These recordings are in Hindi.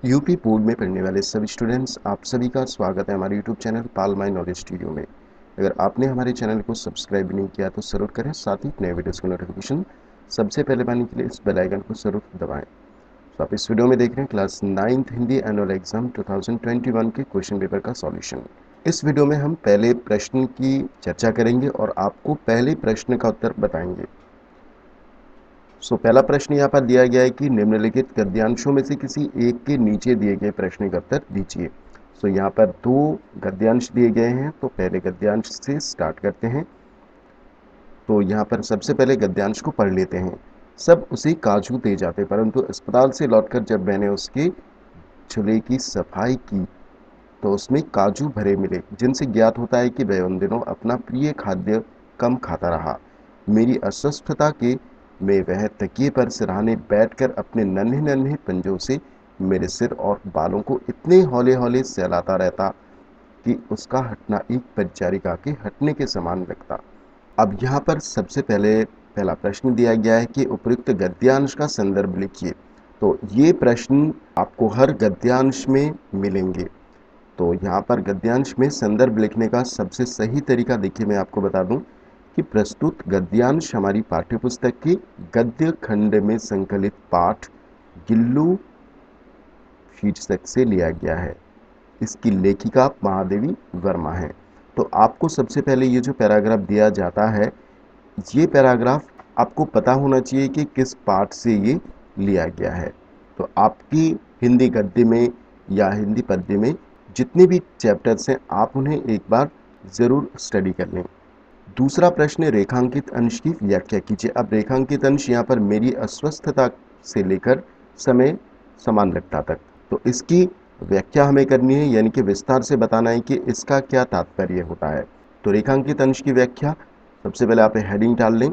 यूपी बोर्ड में पढ़ने वाले सभी स्टूडेंट्स, आप सभी का स्वागत है हमारे YouTube channel Pal my knowledge studio में। अगर आपने हमारे चैनल को सब्सक्राइब नहीं किया तो ज़रूर करें, साथ ही नए वीडियोस की नोटिफिकेशन सबसे पहले पाने के लिए इस बेल आइकन को ज़रूर दबाएं। तो आप इस वीडियो में देख रहे हैं class 9th Hindi annual exam 2021 के क्वेश्चन पेपर का सॉल्यूशन। इस वीडियो में हम पहले प्रश्न की चर्चा करेंगे और आपको पहले प्रश्न का उत्तर बताएंगे। पहला प्रश्न यहाँ पर दिया गया है कि निम्नलिखित गद्यांशों में से किसी एक के नीचे दिए गए प्रश्न का उत्तर दीजिए। यहाँ पर दो गद्यांश दिए गए हैं, तो पहले गद्यांश से स्टार्ट करते हैं। तो यहाँ पर सबसे पहले गद्यांश को पढ़ लेते हैं। सब उसे काजू दे जाते, परंतु अस्पताल से लौटकर जब मैंने उसके चूल्हे की सफाई की तो उसमें काजू भरे मिले, जिनसे ज्ञात होता है कि वह उन दिनों अपना प्रिय खाद्य कम खाता रहा। मेरी अस्वस्थता के में वह तकिए पर सिरहाने बैठकर अपने नन्हे नन्हे पंजों से मेरे सिर और बालों को इतने हौले हौले सहलाता रहता कि उसका हटना एक परिचारिका के हटने के समान लगता। अब यहाँ पर सबसे पहले पहला प्रश्न दिया गया है कि उपयुक्त गद्यांश का संदर्भ लिखिए। तो ये प्रश्न आपको हर गद्यांश में मिलेंगे। तो यहाँ पर गद्यांश में संदर्भ लिखने का सबसे सही तरीका देखिए, मैं आपको बता दूं कि प्रस्तुत गद्यांश हमारी पाठ्यपुस्तक के गद्य खंड में संकलित पाठ गिल्लू शीर्षक से लिया गया है। इसकी लेखिका महादेवी वर्मा है। तो आपको सबसे पहले ये जो पैराग्राफ दिया जाता है, ये पैराग्राफ आपको पता होना चाहिए कि किस पाठ से ये लिया गया है। तो आपकी हिंदी गद्य में या हिंदी पद्य में जितने भी चैप्टर्स हैं, आप उन्हें एक बार ज़रूर स्टडी कर लें। दूसरा प्रश्न, रेखांकित अंश की व्याख्या कीजिए। अब रेखांकित अंश यहाँ पर मेरी अस्वस्थता से लेकर समय समान लगता तक, तो इसकी व्याख्या हमें करनी है, यानी कि विस्तार से बताना है कि इसका क्या तात्पर्य होता है। तो रेखांकित अंश की व्याख्या सबसे पहले आप हेडिंग डाल लें।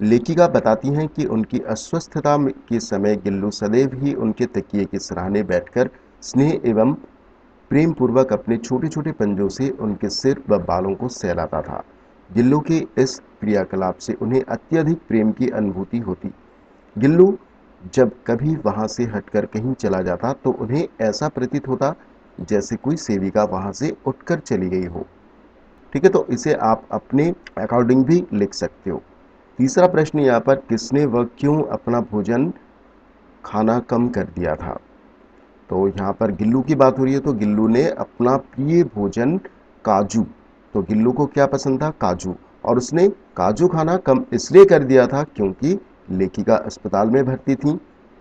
लेखिका बताती हैं कि उनकी अस्वस्थता के समय गिल्लू सदैव ही उनके तकिए के सराहने बैठकर स्नेह एवं प्रेम पूर्वक अपने छोटे छोटे पंजों से उनके सिर व बालों को सहलाता था। गिल्लू के इस क्रियाकलाप से उन्हें अत्यधिक प्रेम की अनुभूति होती। गिल्लू जब कभी वहां से हटकर कहीं चला जाता तो उन्हें ऐसा प्रतीत होता जैसे कोई सेविका वहां से उठकर चली गई हो। ठीक है, तो इसे आप अपने अकॉर्डिंग भी लिख सकते हो। तीसरा प्रश्न यहाँ पर, किसने व क्यों अपना भोजन खाना कम कर दिया था। तो यहाँ पर गिल्लू की बात हो रही है, तो गिल्लू ने अपना प्रिय भोजन काजू, तो गिल्लू को क्या पसंद था, काजू, और उसने काजू खाना कम इसलिए कर दिया था क्योंकि लेखिका अस्पताल में भर्ती थी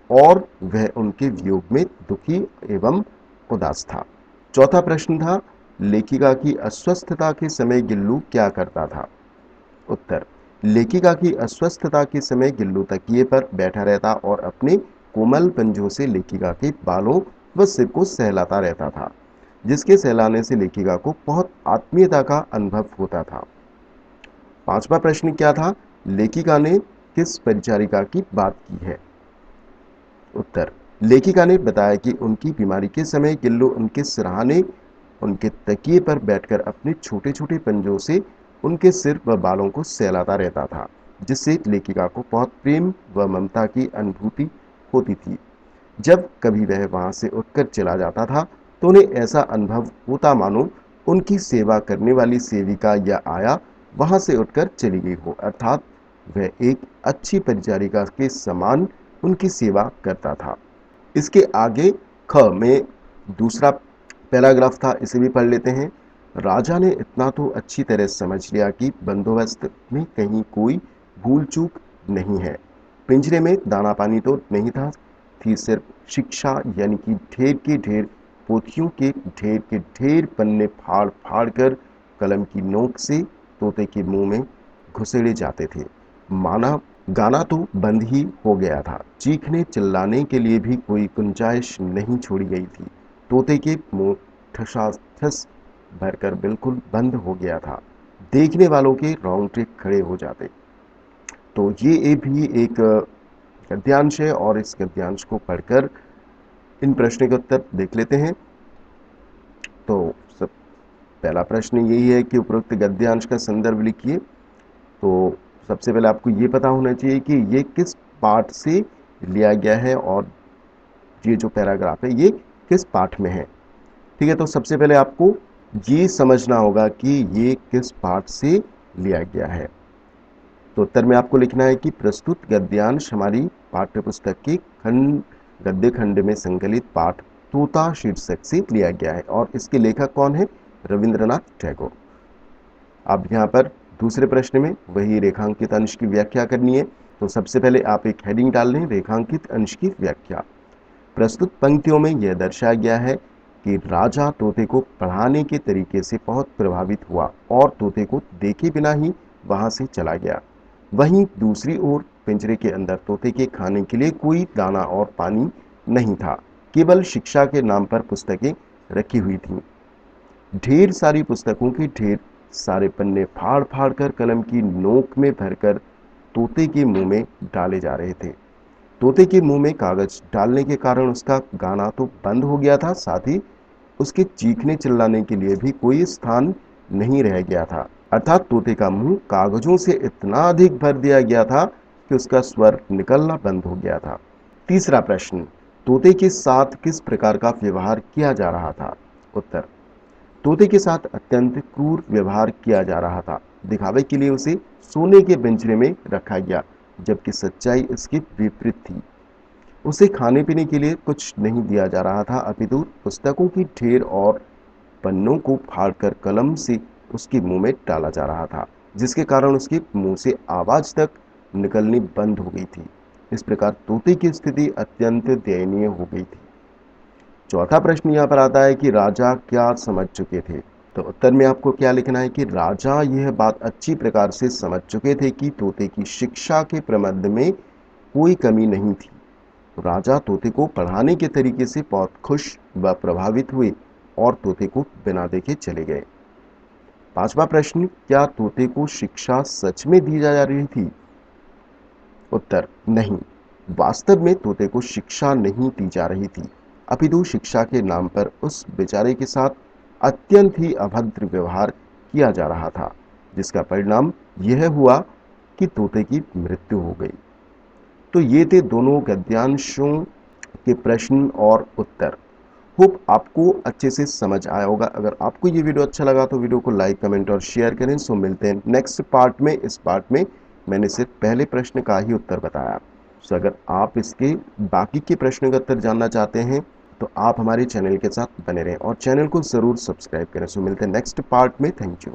और वह उनके वियोग में दुखी एवं उदास था। चौथा प्रश्न था, लेखिका की अस्वस्थता के समय गिल्लू क्या करता था। उत्तर, लेखिका की अस्वस्थता के समय गिल्लू तकिए पर बैठा रहता और अपने कोमल पंजों से लेखिका के बालों व सिर को सहलाता रहता था, जिसके सहलाने से लेखिका को बहुत आत्मीयता का अनुभव होता था। पांचवा प्रश्न क्या था, लेखिका ने किस परिचारिका की बात की है। उत्तर, लेखिका ने बताया कि उनकी बीमारी के समय गिल्लू उनके सिरहाने उनके तकिए पर बैठकर अपने छोटे छोटे पंजों से उनके सिर व बालों को सहलाता रहता था, जिससे लेखिका को बहुत प्रेम व ममता की अनुभूति होती थी। जब कभी वह वहां से उठकर चला जाता था तो उन्हें ऐसा अनुभव होता मानो उनकी सेवा करने वाली सेविका या आया वहां से उठकर चली गई हो, अर्थात वह एक अच्छी परिचारिका के समान उनकी सेवा करता था। इसके आगे ख में दूसरा पैराग्राफ था, इसे भी पढ़ लेते हैं। राजा ने इतना तो अच्छी तरह समझ लिया कि बंदोबस्त में कहीं कोई भूल चूक नहीं है। पिंजरे में दाना पानी तो नहीं था, थी सिर्फ शिक्षा, यानी कि ढेर के ढेर पोथियों के ढेर पन्ने फाड़ फाड़ कर कलम की नोक से तोते के मुंह में घुसेड़े जाते थे। माना गाना तो बंद ही हो गया था, चीखने चिल्लाने के लिए भी कोई गुंजाइश नहीं छोड़ी गई थी। तोते के मुंह ठसाठस भरकर बिल्कुल बंद हो गया था, देखने वालों के रोंगटे खड़े हो जाते। तो ये भी एक गद्यांश है और इस गद्यांश को पढ़कर इन प्रश्नों के उत्तर देख लेते हैं। तो सब पहला प्रश्न यही है कि उपरोक्त गद्यांश का संदर्भ लिखिए। तो सबसे पहले आपको ये पता होना चाहिए कि ये किस पाठ से लिया गया है और ये जो पैराग्राफ है ये किस पाठ में है। ठीक है, तो सबसे पहले आपको ये समझना होगा कि ये किस पाठ से लिया गया है। तो उत्तर में आपको लिखना है कि प्रस्तुत गद्यांश हमारी पाठ्य पुस्तक के खंड गद्य खंड में संकलित पाठ तोता शीर्षक से लिया गया है और इसके लेखक कौन है, रविंद्रनाथ टैगोर। अब यहाँ पर दूसरे प्रश्न में वही रेखांकित अंश की व्याख्या करनी है। तो सबसे पहले आप एक हेडिंग डाल लें, रेखांकित अंश की व्याख्या। प्रस्तुत पंक्तियों में यह दर्शाया गया है कि राजा तोते को पढ़ाने के तरीके से बहुत प्रभावित हुआ और तोते को देखे बिना ही वहां से चला गया। वहीं दूसरी ओर पिंजरे के अंदर तोते के खाने के लिए कोई दाना और पानी नहीं था, केवल शिक्षा के नाम पर पुस्तकें रखी हुई थीं। ढेर सारी पुस्तकों के ढेर सारे पन्ने फाड़ फाड़ कर कलम की नोक में भरकर तोते के मुंह में डाले जा रहे थे। तोते के मुंह में कागज डालने के कारण उसका गाना तो बंद हो गया था, साथ ही उसके चीखने चिल्लाने के लिए भी कोई स्थान नहीं रह गया था। अर्थात तोते का मुंह कागजों से इतना अधिक भर दिया गया था कि उसका स्वर निकलना बंद हो गया था। तीसरा प्रश्न, तोते के साथ किस प्रकार का व्यवहार किया जा रहा था। उत्तर, तोते के साथ अत्यंत क्रूर व्यवहार किया जा रहा था। दिखावे के लिए उसे सोने के पिंजरे में रखा गया, जबकि सच्चाई इसके विपरीत थी। उसे खाने पीने के लिए कुछ नहीं दिया जा रहा था, अपितु पुस्तकों की ढेर और पन्नों को फाड़कर कलम से उसके मुंह में डाला जा रहा था, जिसके कारण उसके मुंह से आवाज तक निकलनी बंद हो गई थी। इस प्रकार तोते की स्थिति अत्यंत दयनीय हो गई थी। चौथा प्रश्न यहाँ पर आता है कि राजा क्या समझ चुके थे। तो उत्तर में आपको क्या लिखना है कि राजा यह बात अच्छी प्रकार से समझ चुके थे कि तोते की शिक्षा के प्रबंध में कोई कमी नहीं थी। राजा तोते को पढ़ाने के तरीके से बहुत खुश व प्रभावित हुए और तोते को बिना देखे चले गए। पांचवा प्रश्न, क्या तोते को शिक्षा सच में दी जा रही थी। उत्तर, नहीं, वास्तव में तोते को शिक्षा नहीं दी जा रही थी, अपितु शिक्षा के नाम पर उस बेचारे के साथ अत्यंत ही अभद्र व्यवहार किया जा रहा था, जिसका परिणाम यह हुआ कि तोते की मृत्यु हो गई। तो ये थे दोनों गद्यांशों के प्रश्न और उत्तर। होप आपको अच्छे से समझ आया होगा। अगर आपको ये वीडियो अच्छा लगा तो वीडियो को लाइक, कमेंट और शेयर करें। सो मिलते हैं नेक्स्ट पार्ट में। इस पार्ट में मैंने सिर्फ पहले प्रश्न का ही उत्तर बताया। सो अगर आप इसके बाकी के प्रश्नों का उत्तर जानना चाहते हैं तो आप हमारे चैनल के साथ बने रहें और चैनल को ज़रूर सब्सक्राइब करें। सो मिलते हैं नेक्स्ट पार्ट में। Thank you.